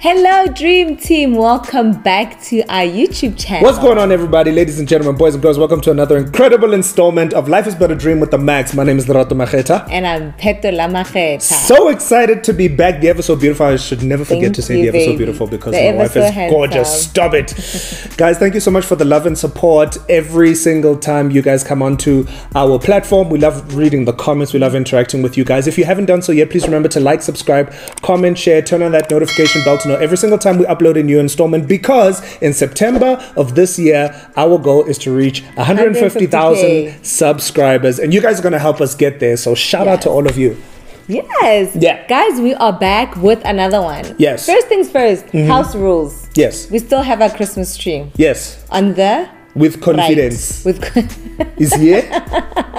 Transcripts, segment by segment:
Hello Dream Team, welcome back to our YouTube channel. What's going on everybody, ladies and gentlemen, boys and girls, welcome to another incredible installment of Life is But a Dream with the Makhs. My name is Lerato Makheta. And I'm Petola Makheta. So excited to be back. The ever so beautiful. I should never forget to say the ever so beautiful because my wife is gorgeous. Stop it. Guys, thank you so much for the love and support every single time you guys come onto our platform. We love reading the comments. We love interacting with you guys. If you haven't done so yet, please remember to like, subscribe, comment, share, turn on that notification bell to know every single time we upload a new installment, because in September of this year our goal is to reach 150,000 subscribers, and you guys are going to help us get there, so shout out to all of you. Yes. Yeah. Guys, we are back with another one. Yes. First things first, house rules. Yes. We still have our Christmas tree. Yes. On the with confidence. Right. Is here?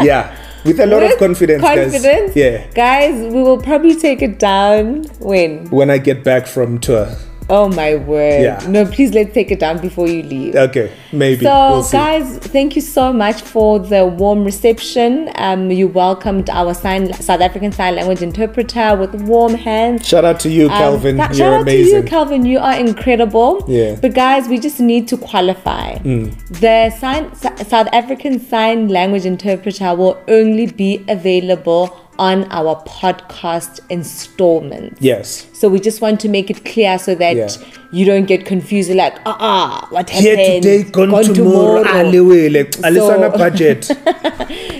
Yeah. With a lot of confidence, guys. Yeah. Guys, we will probably take it down when I get back from tour. Oh my word. Yeah. No, please let's take it down before you leave. Okay, maybe. So we'll see. guys, thank you so much for the warm reception. You welcomed our South African Sign Language interpreter with warm hands. Shout out to you, Calvin. You're shout amazing. out to you, Calvin. You are incredible. Yeah. But guys, we just need to qualify. The South African Sign Language interpreter will only be available on our podcast installments. Yes. So we just want to make it clear so that you don't get confused, like, what happened? Here today, gone tomorrow. Budget.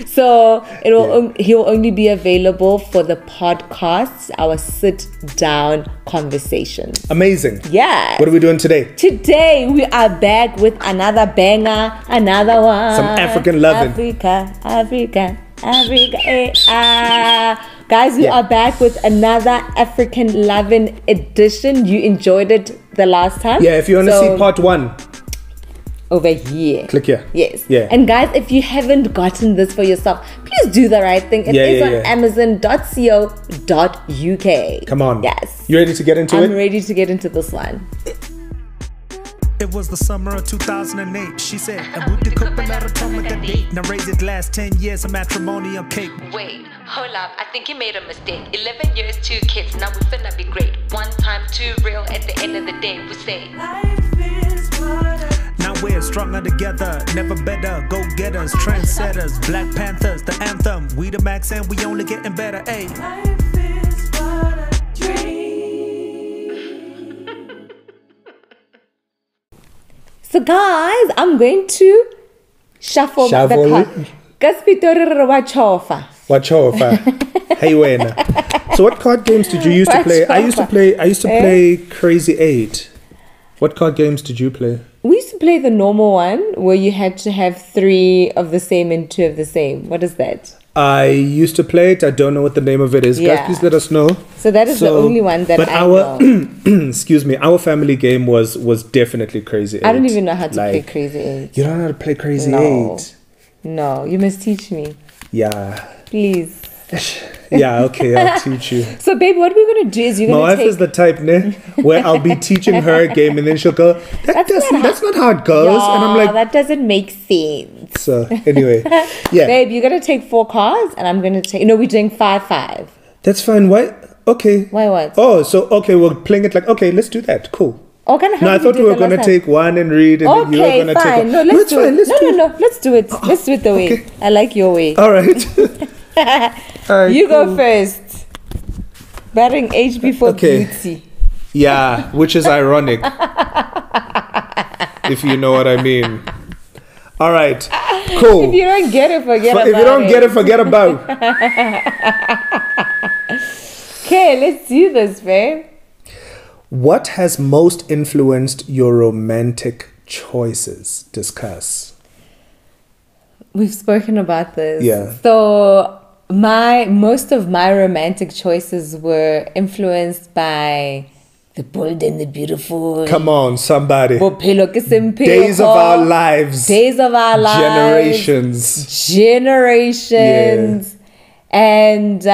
So it will he'll only be available for the podcasts, our sit down conversations. Amazing. Yeah. What are we doing today? Today we are back with another banger, another one. Some African loving. Africa. Guys, we are back with another African loving edition. You enjoyed it the last time. Yeah, if you want to see part 1 over here, click here. Yes. Yeah. And guys, if you haven't gotten this for yourself, please do the right thing. It is on amazon.co.uk. Come on. Yes. You ready to get into it? I'm ready to get into this one. It was the summer of 2008. She said, I would cook a lot of time with that date. Now raise it last 10 years of matrimonial cake. Wait, hold up, I think you made a mistake. 11 years, 2 kids, now we finna be great. One time, too real, at the end of the day, we say life is harder. Now we're stronger together, never better. Go-getters, trendsetters, Black Panthers, the anthem. We the Makhs and we only getting better, ayy. Life is but a dream. So guys, I'm going to shuffle the card. Wachofa. Hey wena. So what card games did you used to play? I used to play Crazy 8. What card games did you play? We used to play the normal one where you had to have 3 of the same and 2 of the same. What is that? I used to play it. I don't know what the name of it is. Yeah. Guys, please let us know. So that is the only one that I know. Excuse me, our family game was definitely Crazy 8. I don't even know how to play Crazy 8. You don't know how to play Crazy 8? No, you must teach me. Yeah. Please. Yeah, okay, I'll teach you. So, babe, what we're going to do is you're going to My wife is the type, where I'll be teaching her a game and then she'll go, that's not how it goes. Yeah, and I'm like, that doesn't make sense. So, anyway, yeah. Babe, you're going to take 4 cards and I'm going to take, no, we're doing 5-5. That's fine. Why? Okay. Why what? Oh, so, okay, we're playing it like, okay, let's do that. Cool. Oh, kind of no, I thought we were going to take one and read, and then you were going to take one. No, let's do it. No, let's do it. Let's do it the way. I like your way. All right. All right, you go first. Batting age before beauty. Yeah, which is ironic. If you know what I mean. All right, cool. If you don't get it, forget about it. If you don't get it, forget about it. Okay, let's do this, babe. What has most influenced your romantic choices? Discuss. We've spoken about this. Yeah. So most of my romantic choices were influenced by the bold and the beautiful. Come on, somebody. Days of our lives. Days of our lives. Generations. Yeah. And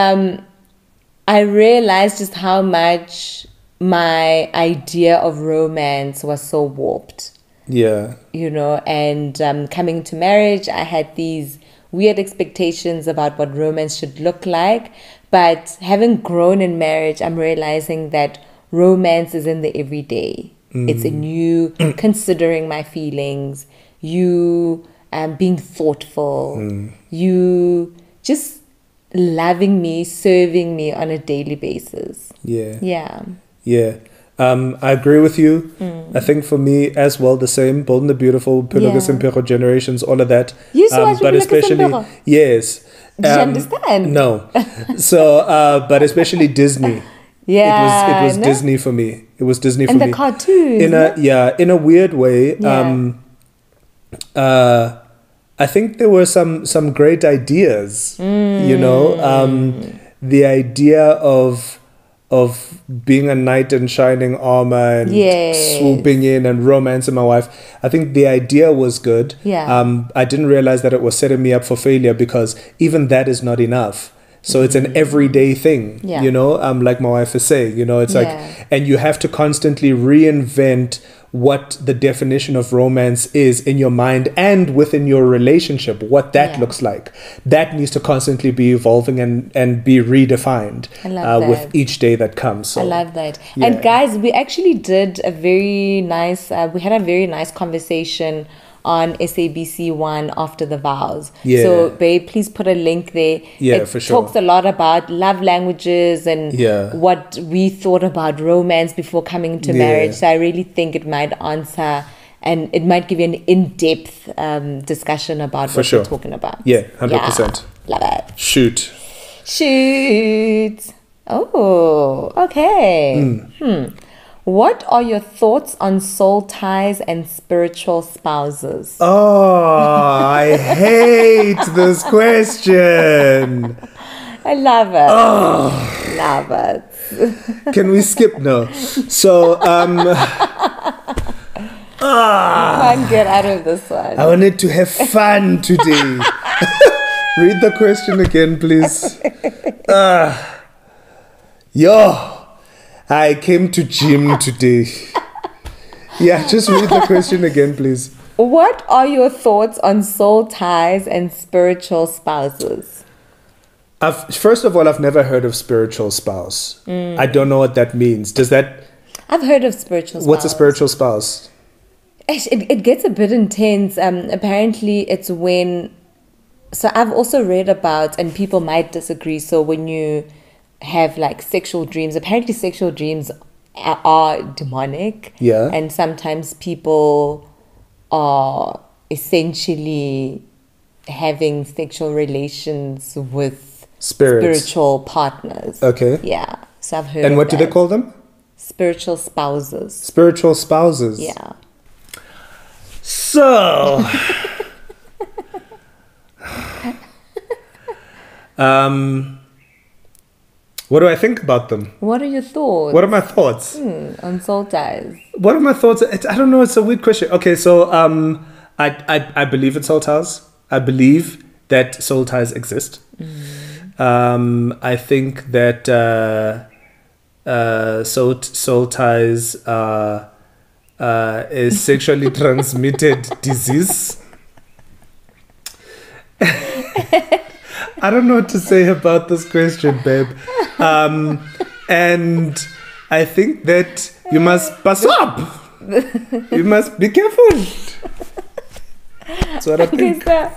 I realized just how much my idea of romance was so warped. Yeah. You know, and coming to marriage, I had these weird expectations about what romance should look like. But having grown in marriage, I'm realizing that romance is in the everyday. It's in you considering my feelings, you being thoughtful, you just loving me, serving me on a daily basis. Yeah. I agree with you. I think for me as well, the same. Bold and the Beautiful, Pilogus and Pero Generations, all of that. You saw but especially, yes. Did you understand? No. So, but especially Disney. Yeah, it was Disney for me. It was Disney for me. And the cartoons. In a weird way. I think there were some great ideas. You know, the idea of being a knight in shining armor and swooping in and romancing my wife. I think the idea was good. I didn't realize that it was setting me up for failure, because even that is not enough. So it's an everyday thing, you know, like my wife is saying, you know, it's like, and you have to constantly reinvent what the definition of romance is in your mind and within your relationship, what that looks like. That needs to constantly be evolving and be redefined with each day that comes. So, I love that. And guys, we actually did a very nice, we had a very nice conversation on SABC1 after the vows. So babe, please put a link there. It for sure. Talks a lot about love languages and what we thought about romance before coming to marriage. So I really think it might answer and it might give you an in-depth discussion about what we're talking about. 100%. Love it. Shoot. Oh, okay. What are your thoughts on soul ties and spiritual spouses? Oh, I hate this question. I love it. Oh. Love it. Can we skip? No. So, can't get out of this one. I wanted to have fun today. Read the question again, please. I came to gym today. Just read the question again, please. What are your thoughts on soul ties and spiritual spouses? First of all, I've never heard of spiritual spouse. I don't know what that means. Does that... I've heard of spiritual spouse. What's a spiritual spouse? It gets a bit intense. Apparently, it's when... So I've also read about, and people might disagree, so when you have like sexual dreams, apparently sexual dreams are demonic. And sometimes people are essentially having sexual relations with spiritual partners. Okay. So I've heard And what do they call them? Spiritual spouses. Spiritual spouses. So... what do I think about them? What are your thoughts? What are my thoughts? On soul ties. What are my thoughts? I don't know. It's a weird question. Okay, so I believe in soul ties. I believe that soul ties exist. I think that soul ties is sexually transmitted disease. I don't know what to say about this question, babe. And I think that you must pass up. You must be careful. That's what I think. So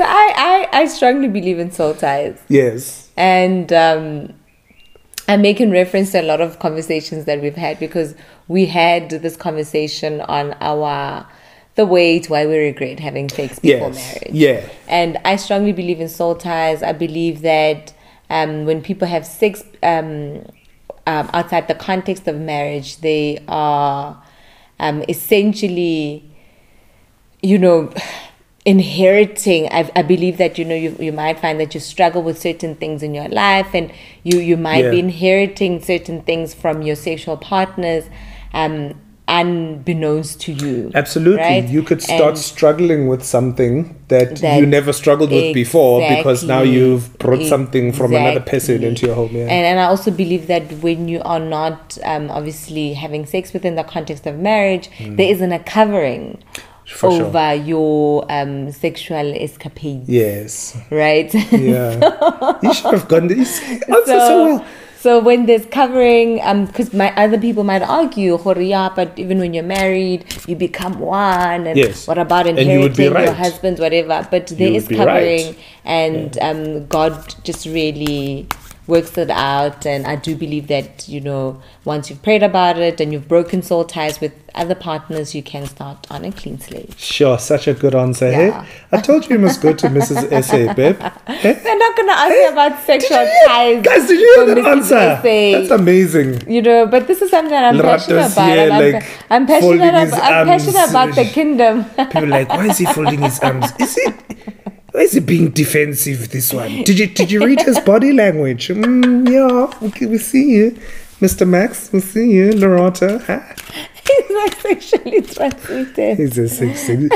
I strongly believe in soul ties. Yes. And I'm making reference to a lot of conversations that we've had, because we had this conversation on the way to why we regret having sex before marriage. And I strongly believe in soul ties. I believe that when people have sex outside the context of marriage, they are essentially, inheriting. I believe that, you might find that you struggle with certain things in your life, and you might be inheriting certain things from your sexual partners, unbeknownst to you. Absolutely. Right? You could start struggling with something that you never struggled with before, because now you've brought something from another person into your home. And I also believe that when you are not obviously having sex within the context of marriage, there isn't a covering over your sexual escapades. Yes. Right? Yeah. You should have gone. You answered so well. So when there's covering, because other people might argue, yeah, but even when you're married, you become one. And what about inheriting your husband, whatever? But there is covering, and God just really works it out. And I do believe that, you know, once you've prayed about it and you've broken soul ties with other partners, you can start on a clean slate. Sure, such a good answer. Hey, I told you must go to Mrs. S.A., babe. Hey? They're not going to ask me about sexual ties. Guys, did you hear that answer? S.A. That's amazing. You know, but this is something that I'm passionate about. I'm passionate about the kingdom. People are like, why is he folding his arms? Why is he being defensive, this one? Did you read his body language? Yeah, we see you. Mr. Makhs, we see you. Loretta. He's like sexually transmitted. He's a sexually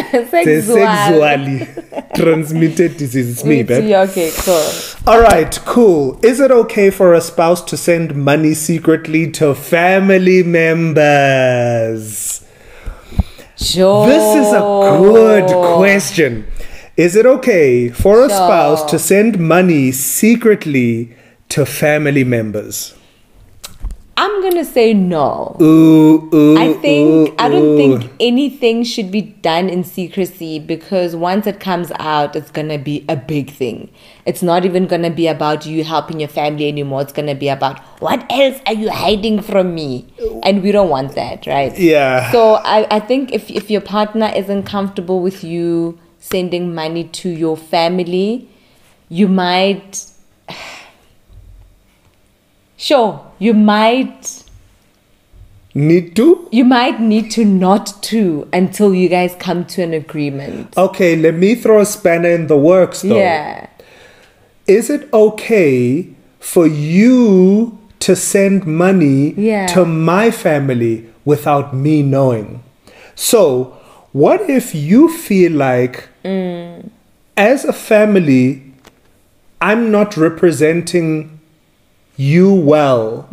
transmitted disease. It's me, babe. Okay, cool. All right, cool. Is it okay for a spouse to send money secretly to family members? Sure. This is a good question. Is it okay for a spouse to send money secretly to family members? I'm gonna say no. I don't think anything should be done in secrecy, because once it comes out, it's gonna be a big thing. It's not even gonna be about you helping your family anymore. It's gonna be about, what else are you hiding from me? And we don't want that, right? Yeah. So I think if your partner isn't comfortable with you sending money to your family, you might... Sure, you might need to? You might need to not to until you guys come to an agreement. Okay, let me throw a spanner in the works though. Yeah. Is it okay for you to send money to my family without me knowing? So, what if you feel like as a family, I'm not representing you well,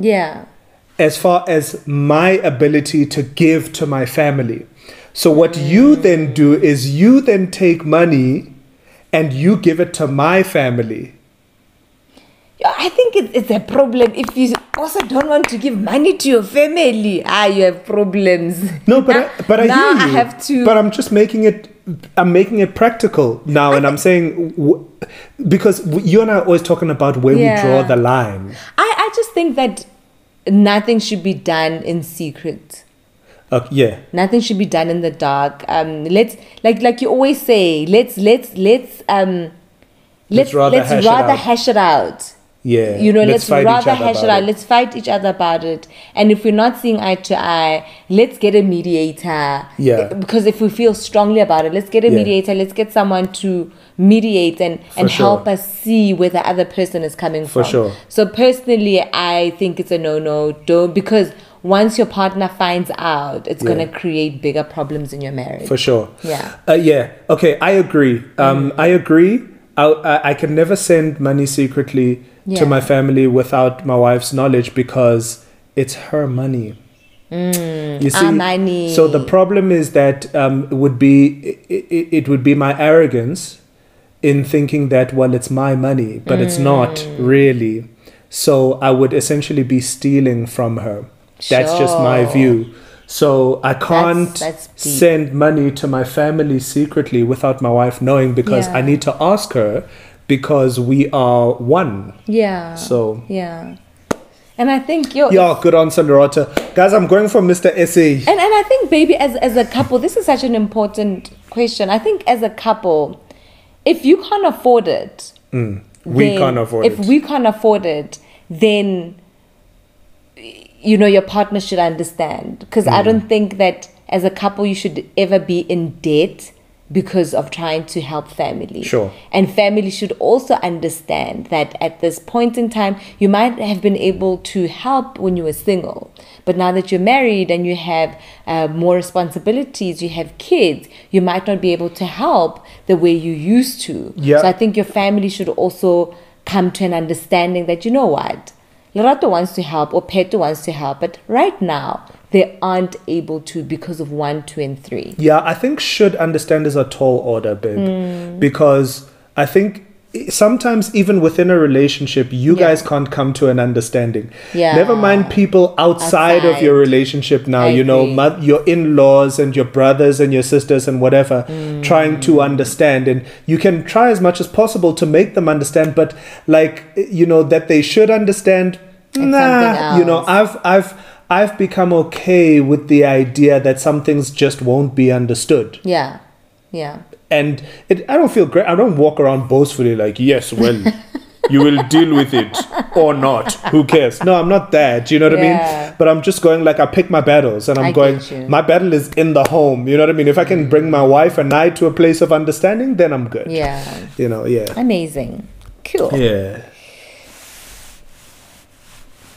as far as my ability to give to my family. So what you then do is you then take money and you give it to my family. I think it's a problem if you also don't want to give money to your family. You have problems. No, but I hear you. I have to. But I'm just making it practical now, and I'm saying because you and I are always talking about where we draw the line. I just think that nothing should be done in secret. Nothing should be done in the dark. Let's like you always say. Let's rather hash it out. Yeah, you know, let's rather hash it out. Let's fight each other about it. And if we're not seeing eye to eye, let's get a mediator. Yeah. Because if we feel strongly about it, let's get a mediator. Let's get someone to mediate and help us see where the other person is coming from. For sure. So personally, I think it's a no-no. Don't, because once your partner finds out, it's going to create bigger problems in your marriage. For sure. Yeah. Okay, I agree. I agree. I can never send money secretly to my family without my wife's knowledge, because it's her money. You see, money. So the problem is that it would be my arrogance in thinking that, well, it's my money, but it's not really. So I would essentially be stealing from her. That's just my view. So I can't send money to my family secretly without my wife knowing, because I need to ask her, because we are one. Yeah. So. Yeah. And I think good answer, Loretta. Guys, I'm going for Mr. S.A. And I think, baby, as a couple, this is such an important question. I think as a couple, if you can't afford it, if we can't afford it, then you know, your partner should understand. Because I don't think that as a couple you should ever be in debt because of trying to help family. Sure. And family should also understand that at this point in time, you might have been able to help when you were single. But now that you're married and you have more responsibilities, you have kids, you might not be able to help the way you used to. Yeah. So I think your family should also come to an understanding that, you know what, Lerato wants to help or Peto wants to help, but right now they aren't able to because of 1, 2, and 3. Yeah, I think should understand is a tall order, babe. Because I think sometimes even within a relationship, you guys can't come to an understanding. Yeah. Never mind people outside of your relationship now, you know, your in-laws and your brothers and your sisters and whatever, trying to understand. And you can try as much as possible to make them understand, but like, you know, that they should understand. Nah, you know, I've become okay with the idea that some things just won't be understood. Yeah. Yeah. And I don't feel great. I don't walk around boastfully like, yes, well, you will deal with it or not. Who cares? No, I'm not that. You know what I mean? But I'm just going like, I pick my battles, and I'm going, my battle is in the home. You know what I mean? If I can bring my wife and I to a place of understanding, then I'm good. Yeah. You know, Amazing. Cool. Yeah.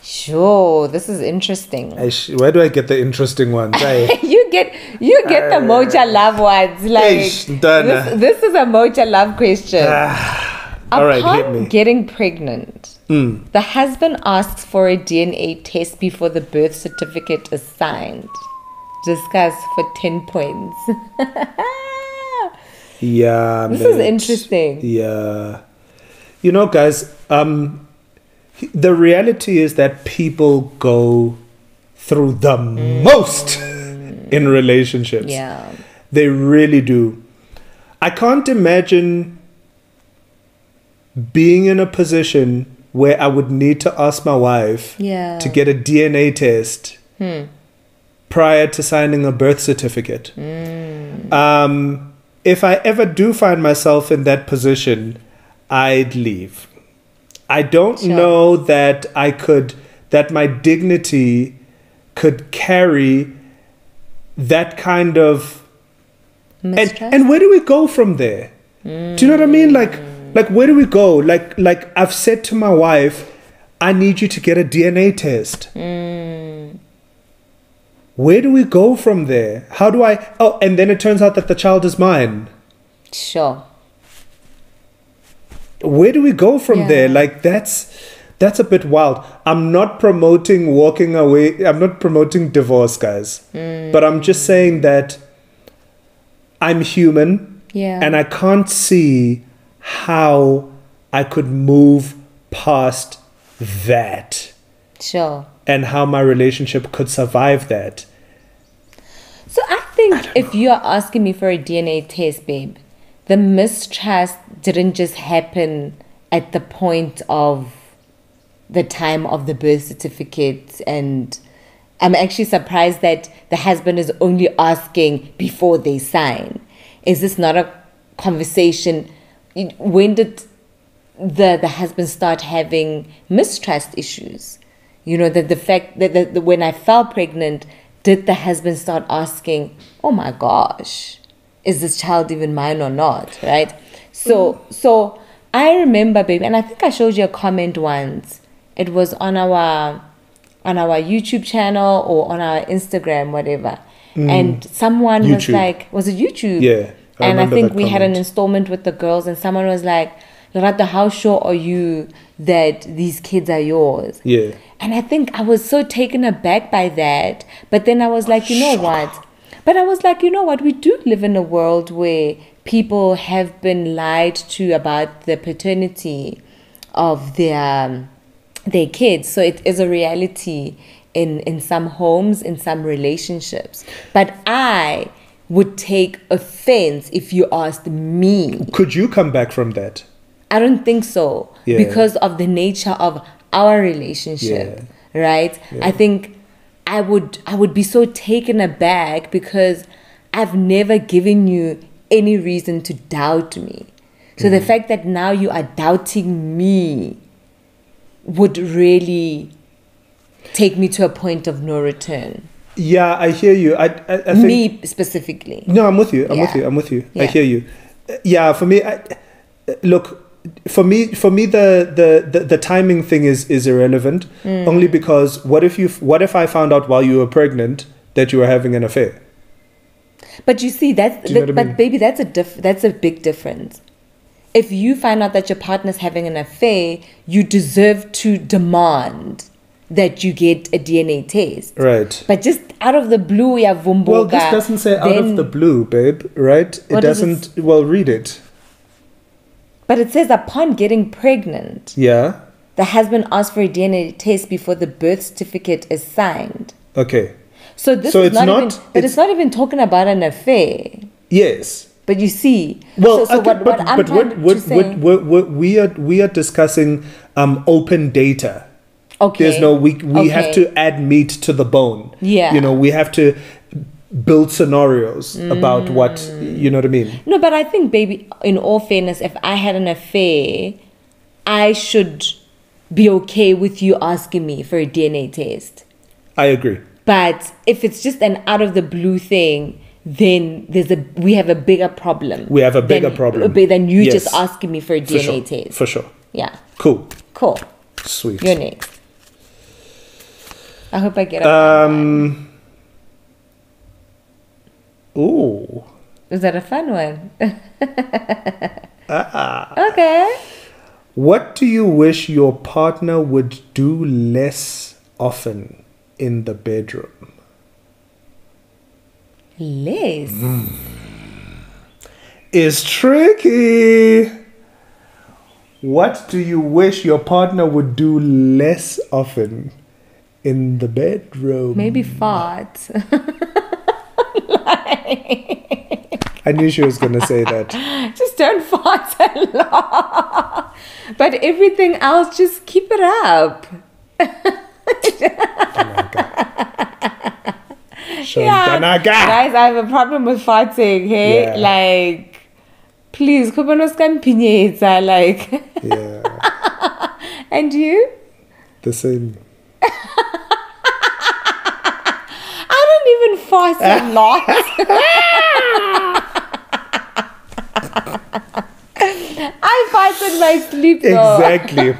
Sure, this is interesting. Where do I get the interesting ones? you get the Moja love ones. Like this is a Moja love question. All right, hit me. Getting pregnant, the husband asks for a DNA test before the birth certificate is signed. Discuss for 10 points. Yeah, this is interesting. Yeah, you know, guys. The reality is that people go through the most in relationships. Yeah. They really do. I can't imagine being in a position where I would need to ask my wife to get a DNA test prior to signing a birth certificate. If I ever do find myself in that position, I'd leave. I don't know that that my dignity could carry that kind of mistrust. And where do we go from there? Do you know what I mean? Like where do we go? Like I've said to my wife, I need you to get a DNA test. Where do we go from there? How do I? Oh, and then it turns out that the child is mine. Sure. Where do we go from there? Like that's a bit wild. I'm not promoting walking away. I'm not promoting divorce, guys. But I'm just saying that I'm human. And I can't see how I could move past that. Sure. And how my relationship could survive that. So I think if you're asking me for a DNA test, babe, the mistrust didn't just happen at the point of the time of the birth certificate. And I'm actually surprised that the husband is only asking before they sign. Is this not a conversation? When did the husband start having mistrust issues? You know, the fact that when I fell pregnant, did the husband start asking, oh my gosh, is this child even mine or not, right? So I remember, baby, and I think I showed you a comment once. It was on our YouTube channel or on our Instagram, whatever. And someone YouTube. was like, was it YouTube? Yeah. And I think we had an installment with the girls, and someone was like, Loretta, how sure are you that these kids are yours? Yeah. And I think I was so taken aback by that. But then I was like, you know what? But I was like, you know what? We do live in a world where people have been lied to about the paternity of their kids. So it is a reality in some homes, in some relationships. But I would take offense if you asked me. Could you come back from that? I don't think so. Yeah. Because of the nature of our relationship, right? Yeah. I think I would be so taken aback because I've never given you any reason to doubt me. So the fact that now you are doubting me would really take me to a point of no return. Yeah, I hear you. I think, me specifically. No, I'm with you. I'm with you. Yeah. I hear you. Yeah, for me, look. For me, the timing thing is irrelevant. Only because what if I found out while you were pregnant that you were having an affair? But you see, baby, that's a big difference. If you find out that your partner's having an affair, you deserve to demand that you get a DNA test. Right. But just out of the blue, vumboga. Well, this doesn't say out of the blue, babe. Right? It doesn't. Well, read it. But it says upon getting pregnant, Yeah. the husband asks for a DNA test before the birth certificate is signed. Okay. So this So is it's not, not- even, but it's not even talking about an affair. Yes. But you see, Well, so okay, what I'm trying to say, we are discussing open data. okay, There's no we have okay. to add meat to the bone. Yeah. We have to build scenarios about what you know what I mean. No, but I think, baby, in all fairness, if I had an affair, I should be okay with you asking me for a DNA test. I agree. But if it's just an out of the blue thing, then we have a bigger problem. We have a bigger problem. than you Yes. just asking me for a DNA For sure. test. For sure. Yeah. Cool. Cool. Sweet. You're next. I hope I get it. Ooh. Is that a fun one? Okay. What do you wish your partner would do less often in the bedroom? Less. Is tricky. What do you wish your partner would do less often in the bedroom? Maybe fart. I knew she was going to say that. Just don't fart a lot. But everything else, just keep it up. Shantanaga. Guys, I have a problem with farting, hey? Yeah. Like, please, like. Yeah, And you? the same. I don't even fart a lot. I fart in my sleep, though. Exactly.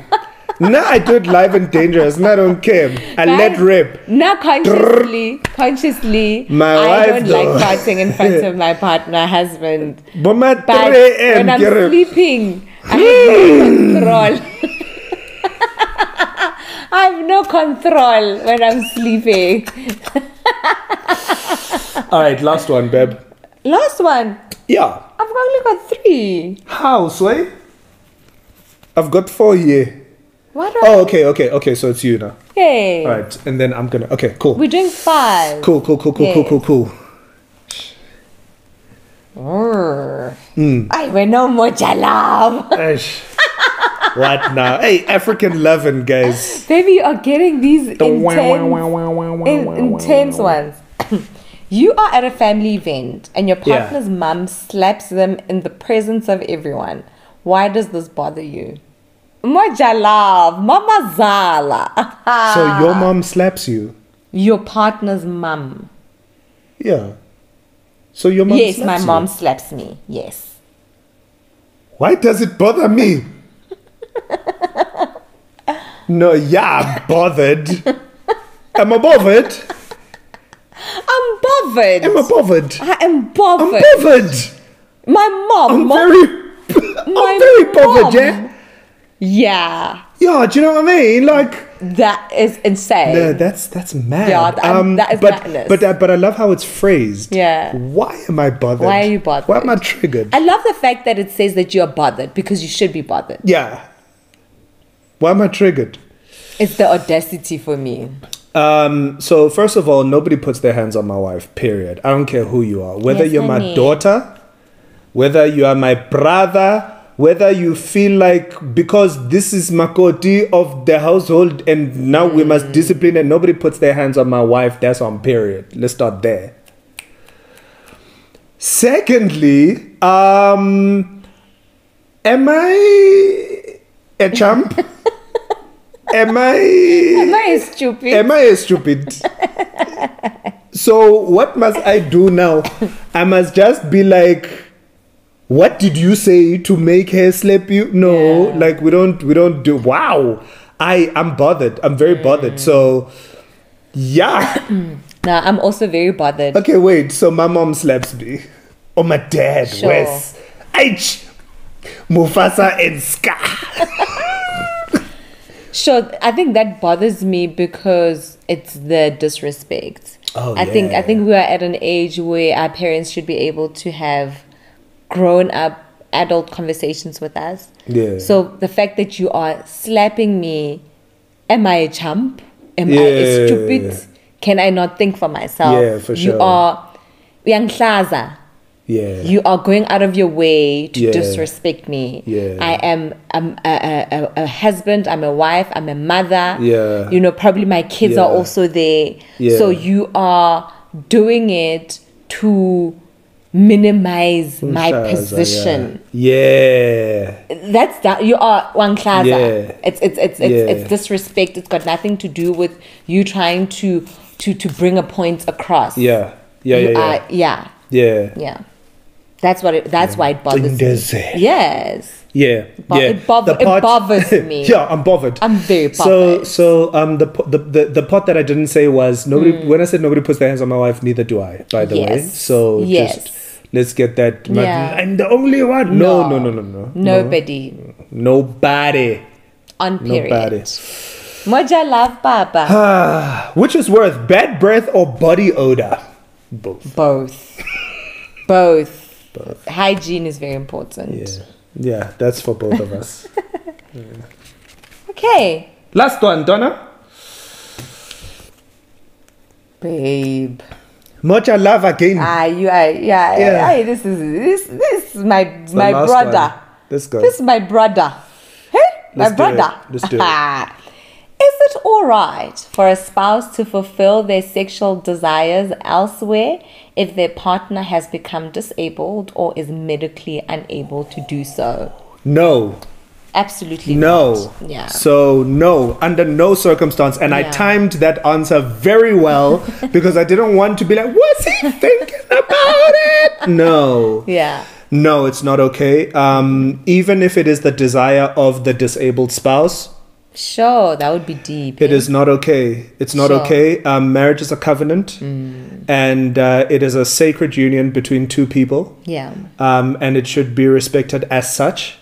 No, I do it live and dangerous, and I don't care. I let rip. Now consciously, My I wife, don't though. like farting in front of my partner, husband. But my But 3 a.m. when I'm get it. sleeping, I have no control. I have no control when I'm sleeping. All right, last one, babe. Last one. Yeah. I've only got 3. How, Sway? I've got 4 here. What? Oh, okay. So it's you now. Hey. All right, and then I'm gonna. Okay, cool. We're doing 5. Cool. I will no more jalab. Eish. What now? Hey, African loving, guys. Baby, you are getting these intense ones. You are at a family event and your Yeah. partner's mum slaps them in the presence of everyone. Why does this bother you? Mojalab, Mama Zala. So your mom slaps you? Your partner's mum. Yeah. So your mom Yes, slaps my you? mom slaps me. Yes. Why does it bother me? No, yeah, I'm bothered. Am I bothered? I'm bothered. Am I bothered? I am bothered. I'm bothered. My mom. I'm mom- very bothered, mom. yeah? Yeah. Yeah, do you know what I mean? Like, That is insane. no, that's mad. Yeah, that is madness. But I love how it's phrased. Yeah. Why am I bothered? Why are you bothered? Why am I triggered? I love the fact that it says that you're bothered because you should be bothered. Yeah. Why am I triggered? It's the audacity for me. So first of all, nobody puts their hands on my wife, period. I don't care who you are. Whether Yes, you're my honey. daughter, whether you are my brother, whether you feel like because this is Makoti of the household and now we must discipline and nobody puts their hands on my wife, that's on period. Let's start there. Secondly, am I a chump? Am I stupid? Am I stupid? So what must I do now? I must just be like, what did you say to make her slap you? No, Yeah. like we don't do. Wow, I'm bothered. I'm very bothered. So yeah. No, I'm also very bothered. Okay, wait. So my mom slaps me, or my dad, Sure. Wes, H, Mufasa and Scar. Sure, I think that bothers me because it's the disrespect. Oh, I think yeah. we are at an age where our parents should be able to have grown up adult conversations with us. Yeah. So the fact that you are slapping me, am I a chump? Am I a stupid? Can I not think for myself? Yeah, for sure. You are uyangihlaza. Yeah. You are going out of your way to disrespect me. Yeah. I am a husband, I'm a wife, I'm a mother. Yeah. You know, probably my kids are also there. Yeah. So you are doing it to minimize my position. Yeah. That's that. You are wangihlaza. Yeah. It's disrespect. It's got nothing to do with you trying to bring a point across. Yeah. Yeah. That's why it bothers me. Yes. Yeah. It bothers me. Yeah, I'm bothered. I'm very bothered. So the part that I didn't say was nobody. When I said nobody puts their hands on my wife, neither do I. By the way, so just let's get that. I'm the only one. No. Nobody. Nobody. On period. Nobody. Moja love Papa. Which is worse, bad breath or body odor? Both. Hygiene is very important. Yeah, that's for both of us. Okay. Last one, Donna. Babe. Mocha love again. This is my brother. One. Let's go. This is my brother. Hey, my brother. Let's do it. Is it all right for a spouse to fulfill their sexual desires elsewhere if their partner has become disabled or is medically unable to do so? No. Absolutely no. Not. Yeah. So no, under no circumstance. And I timed that answer very well because I didn't want to be like, what's he thinking about it? No. Yeah. No, it's not okay. Even if it is the desire of the disabled spouse. Sure, that would be deep. It is not okay. It's not okay. Marriage is a covenant, and it is a sacred union between two people. Yeah. And it should be respected as such.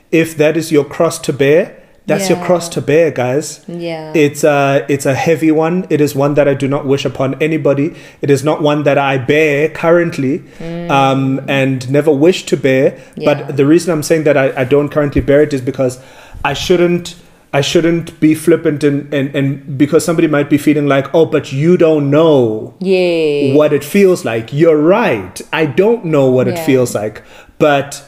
If that is your cross to bear, that's your cross to bear, guys. Yeah. It's a heavy one. It is one that I do not wish upon anybody. It is not one that I bear currently, and never wish to bear. Yeah. But the reason I'm saying that I don't currently bear it is because I shouldn't be flippant and because somebody might be feeling like, oh, but you don't know what it feels like. You're right. I don't know what it feels like. But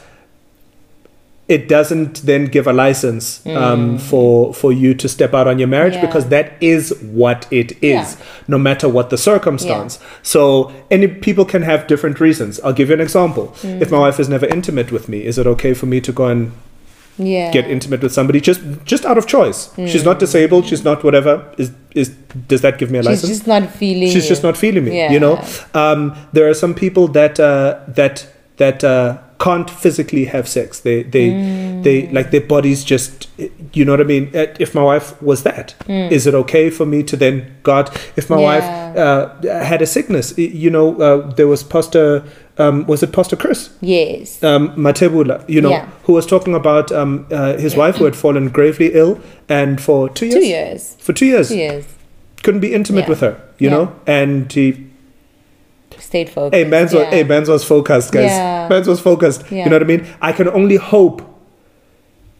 it doesn't then give a license for you to step out on your marriage because that is what it is, no matter what the circumstance. So people can have different reasons. I'll give you an example. If my wife is never intimate with me, is it okay for me to go and get intimate with somebody just out of choice? She's not disabled, she's not whatever. Does that give me a license? She's just not feeling She's just not feeling me. You know? There are some people that can't physically have sex. They like their bodies just, you know what I mean? If my wife was that, is it okay for me to then if my wife had a sickness? There was Pastor was it Pastor Chris? Yes. Matebula, who was talking about his wife who had fallen gravely ill and for 2 years. 2 years. For 2 years. 2 years. Couldn't be intimate with her, you know? And he stayed focused. Mans was focused, guys. Mans was focused. You know what I mean? I can only hope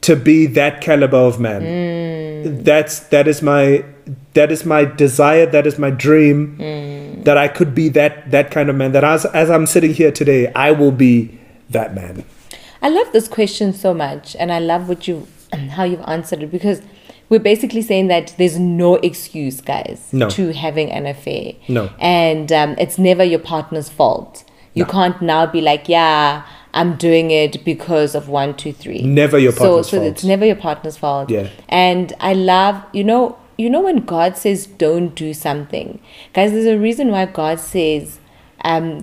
to be that caliber of man. That is my desire. That is my dream. That I could be that kind of man. That as I'm sitting here today, I will be that man. I love this question so much, and I love how you've answered it, because we're basically saying that there's no excuse, guys, to having an affair. No. And it's never your partner's fault. You can't now be like, I'm doing it because of 1, 2, 3. Never your partner's fault. So it's never your partner's fault. Yeah. And I love, when God says don't do something, guys, there's a reason why God says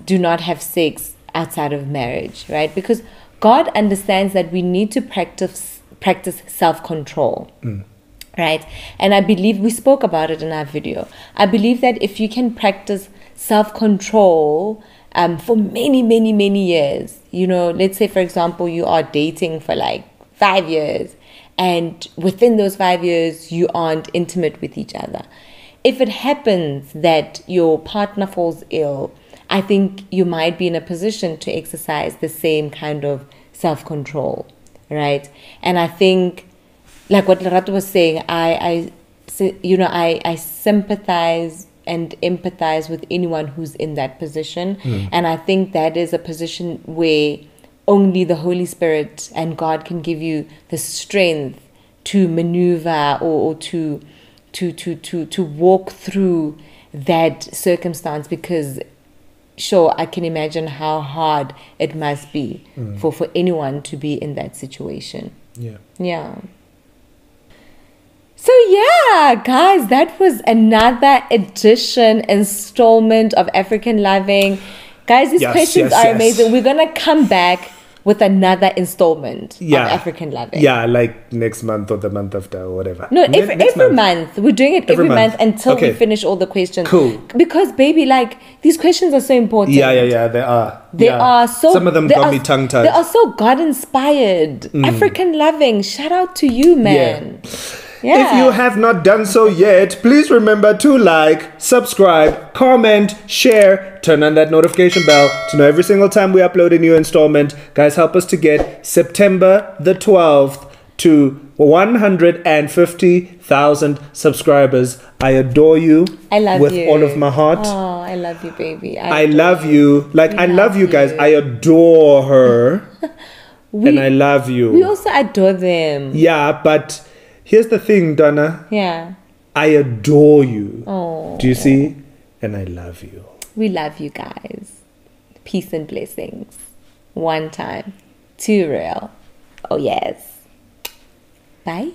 do not have sex outside of marriage, right? Because God understands that we need to practice self-control. Right? And I believe we spoke about it in our video. I believe that if you can practice self-control for many, many, many years, let's say, for example, you are dating for like 5 years, and within those 5 years, you aren't intimate with each other. If it happens that your partner falls ill, I think you might be in a position to exercise the same kind of self-control, right? And I think, like what Lerato was saying, I sympathize and empathize with anyone who's in that position. And I think that is a position where only the Holy Spirit and God can give you the strength to maneuver or to walk through that circumstance, because sure, I can imagine how hard it must be for anyone to be in that situation. Yeah. So yeah, guys, that was another installment of African Loving. Guys, these questions are amazing. We're going to come back with another installment of African Loving. Yeah, like next month or the month after or whatever. No, every month. We're doing it every month until we finish all the questions. Cool. Because, baby, like, these questions are so important. Yeah, they are. They are so... Some of them got me tongue-tied. They are so God-inspired. African Loving. Shout out to you, man. Yeah. If you have not done so yet, please remember to like, subscribe, comment, share, turn on that notification bell to know every single time we upload a new installment. Guys, help us to get September the 12th to 150,000 subscribers. I adore you. I love with you. All of my heart. Oh, I love you, baby. I love you. Like, I love you guys. I adore her. And I love you. We also adore them. Yeah, but... here's the thing, Donna. Yeah. I adore you. Oh. Do you see? And I love you. We love you guys. Peace and blessings. One time. Too real. Oh, yes. Bye.